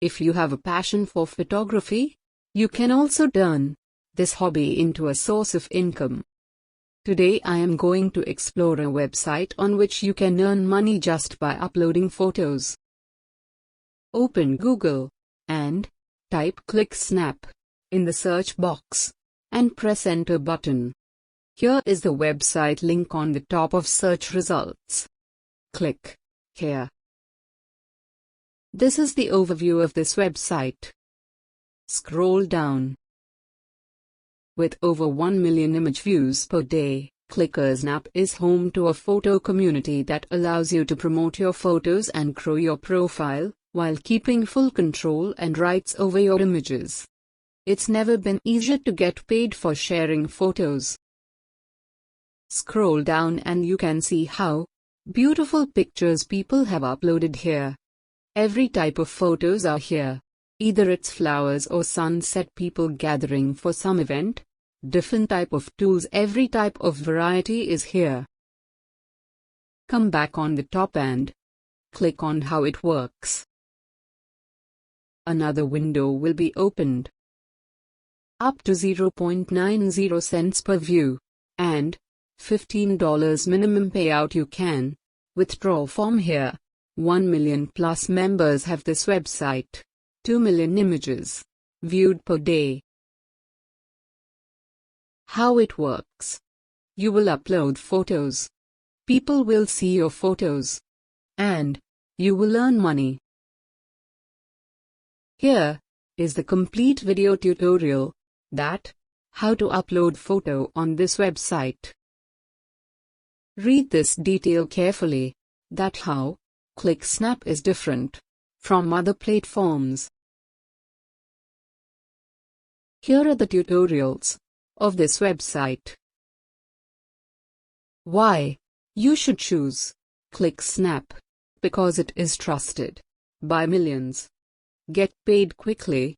If you have a passion for photography, you can also turn this hobby into a source of income. Today I am going to explore a website on which you can earn money just by uploading photos. Open Google and type ClickSnap in the search box and press enter button. Here is the website link on the top of search results. Click here. This is the overview of this website. Scroll down. With over 1 million image views per day, ClickSnap is home to a photo community that allows you to promote your photos and grow your profile, while keeping full control and rights over your images. It's never been easier to get paid for sharing photos. Scroll down and you can see how beautiful pictures people have uploaded here. Every type of photos are here. Either it's flowers or sunset, people gathering for some event. Different type of tools, every type of variety is here. Come back on the top and click on how it works. Another window will be opened. Up to 0.90 cents per view and $15 minimum payout you can withdraw from here. 1 million plus members have this website. 2 million images viewed per day. How it works. You will upload photos. People will see your photos. And you will earn money. Here is the complete video tutorial that how to upload photo on this website. Read this detail carefully. That how ClickSnap is different from other platforms. Here are the tutorials of this website. Why you should choose ClickSnap? Because it is trusted by millions. Get paid quickly.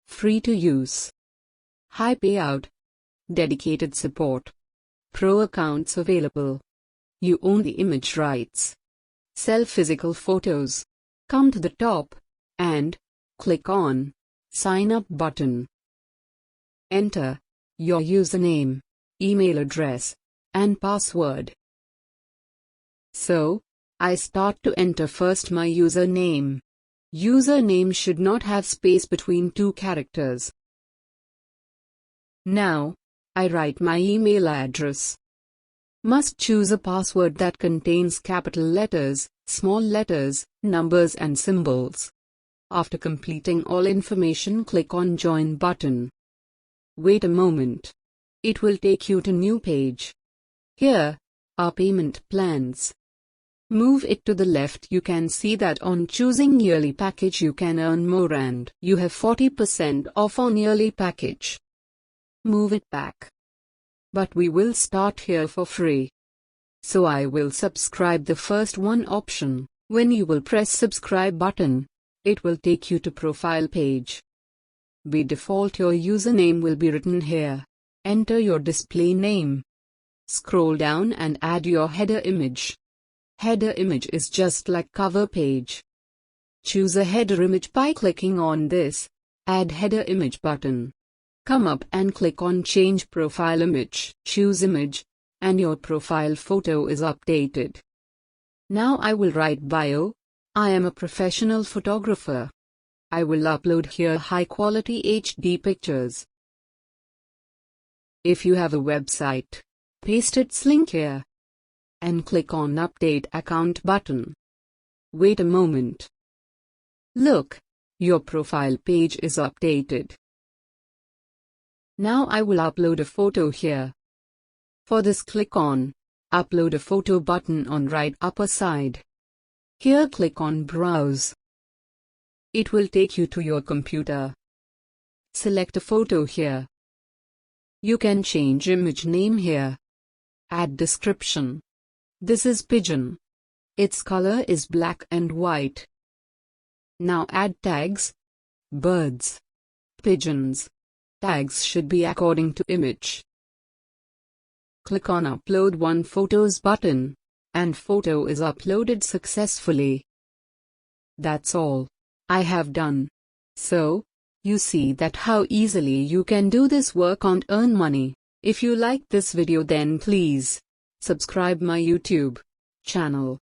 Free to use. High payout. Dedicated support. Pro accounts available. You own the image rights. Sell physical photos. Come to the top and click on Sign Up button. Enter your username, email address, and password. So, I start to enter first my username. Username should not have space between two characters. Now, I write my email address. Must choose a password that contains capital letters, small letters, numbers and symbols. After completing all information, click on Join button. Wait a moment. It will take you to new page. Here are payment plans. Move it to the left. You can see that on choosing yearly package you can earn more and you have 40% off on yearly package. Move it back. But we will start here for free. So I will subscribe the first one option. When you will press subscribe button, it will take you to profile page. By default your username will be written here. Enter your display name. Scroll down and add your header image. Header image is just like cover page. Choose a header image by clicking on this Add Header Image button. Come up and click on Change Profile Image. Choose image, and your profile photo is updated. Now I will write bio. I am a professional photographer. I will upload here high quality HD pictures. If you have a website, paste its link here and click on Update Account button. Wait a moment. Look, your profile page is updated. Now I will upload a photo here. For this, click on Upload a Photo button on right upper side. Here click on Browse. It will take you to your computer. Select a photo here. You can change image name here. Add description. This is pigeon. Its color is black and white. Now add tags. Birds. Pigeons. Tags should be according to image. Click on Upload One Photos button, and photo is uploaded successfully. That's all I have done. So, you see that how easily you can do this work and earn money. If you like this video, then please subscribe my YouTube channel.